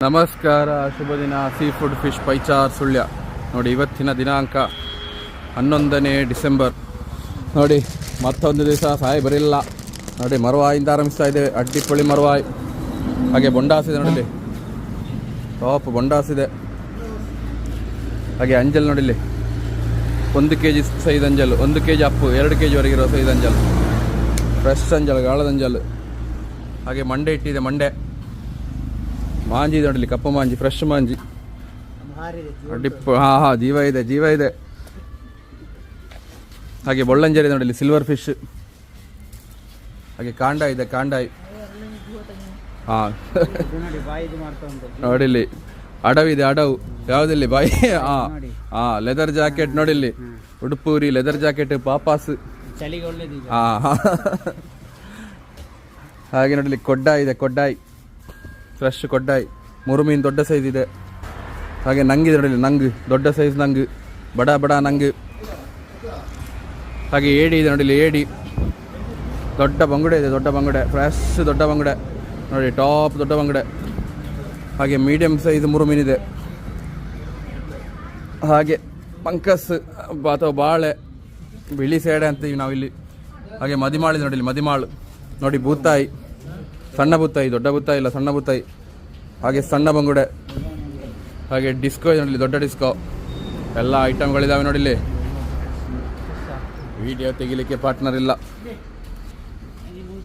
ನಮಸ್ಕಾರ, ಶುಭ ದಿನ. Sea food fish Paichar Sullia ನೋಡಿ. ಇವತ್ತಿನ ದಿನಾಂಕ 11ನೇ ಡಿಸೆಂಬರ್ ನೋಡಿ. ಮತ್ತೊಂದು ದಿವಸ ಸಾಯಿ ಬರಿಲ್ಲ ನೋಡಿ. ಮರವಾಯಿಂದ ಆರಂಭಿಸ್ತಾ ಇದೆ. ಅಡ್ಡಿಪೊಳಿ ಮರವಾಯಿ. ಹಾಗೆ ಬೊಂಡಾಸಿದೆ ನೋಡಿಲಿ, ಟಾಪ್ ಬೊಂಡಾಸಿದೆ. ಹಾಗೆ ಅಂಜಲ್ ನೋಡಿಲಿ, 1 kg ಸೈಜ್ ಅಂಜಲ್, 1 kg ಅಪ್ಪು, 2 kg ವರೆಗಿರೋ ಸೈಜ್ ಅಂಜಲ್, ಫ್ರೆಶ್ ಅಂಜಲ್, ಗಾಳದ ಅಂಜಲ್. ಹಾಗೆ ಮಂಡೆ ಇಟ್ಟಿದೆ, ಮಂಡೆ ಮಾಂಜಿ ನೋಡಲಿ, ಕಪ್ಪು ಮಾಂಜಿ, ಫ್ರೆಶ್ ಮಾಂಜಿ. ಜೀವ ಇದೆ, ಜೀವ ಇದೆ. ಹಾಗೆ ಬೊಳ್ಳಂಜರಿ ನೋಡಲಿ, ಸಿಲ್ವರ್ ಫಿಶ್. ಹಾಗೆ ಕಾಂಡ ಇದೆ, ಕಾಂಡಾಯಿ. ನೋಡಿಲ್ಲಿ ಅಡವಿದೆ, ಅಡವು ಯಾವುದಿಲ್ಲಿ ಬಾಯಿ. ಲೆದರ್ ಜಾಕೆಟ್ ನೋಡಿಲ್ಲಿ, ಉಡುಪೂರಿ ಲೆದರ್ ಜಾಕೆಟ್, ಪಾಪಾಸ್. ಹಾಗೆ ನೋಡಲಿ ಕೊಡ್ಡಾಯಿ ಇದೆ, ಕೊಡ್ಡಾಯಿ ಫ್ರೆಶ್ ಕೊಡ್ಡಾಯಿ. 3 ಮೀನು ದೊಡ್ಡ ಸೈಜ್ ಇದೆ. ಹಾಗೆ ನಂಗಿದೆ ನೋಡಿಲಿ, ನಂಗು ದೊಡ್ಡ ಸೈಜ್ ನಂಗು, ಬಡ ಬಡ ನಂಗು. ಹಾಗೆ ಏಡಿ ಇದೆ ನೋಡಿಲಿ, ಏಡಿ. ದೊಡ್ಡ ಬಂಗುಡೆ ಇದೆ, ದೊಡ್ಡ ಬಂಗುಡೆ, ಫ್ರೆಶ್ ದೊಡ್ಡ ಬಂಗುಡೆ ನೋಡಿ, ಟಾಪ್ ದೊಡ್ಡ ಬಂಗುಡೆ. ಹಾಗೆ ಮೀಡಿಯಮ್ ಸೈಜ್ 3 ಮೀನಿದೆ. ಹಾಗೆ ಪಂಕಸ್ ಅಥವಾ ಬಾಳೆ, ಬಿಳಿ ಸೇಡೆ ಅಂತೀವಿ ನಾವಿಲ್ಲಿ. ಹಾಗೆ ಮದಿಮಾಳಿದೆ ನೋಡಿಲಿ, ಮದಿಮಾಳು ನೋಡಿ. ಬೂತಾಯಿ, ಸಣ್ಣ ಬೂತಾಯಿ, ದೊಡ್ಡ ಬೂತಾಯಿ ಇಲ್ಲ, ಸಣ್ಣ ಬೂತಾಯಿ. ಹಾಗೆ ಸಣ್ಣ ಬಂಗುಡೆ. ಹಾಗೆ ಡಿಸ್ಕೋ ಇದೆ ನೋಡಿಲಿ, ದೊಡ್ಡ ಡಿಸ್ಕೋ. ಎಲ್ಲ ಐಟಮ್ಗಳಿದ್ದಾವೆ ನೋಡಿಲಿ. ವಿಡಿಯೋ ತೆಗಿಲಿಕ್ಕೆ ಪಾರ್ಟ್ನರ್ ಇಲ್ಲ.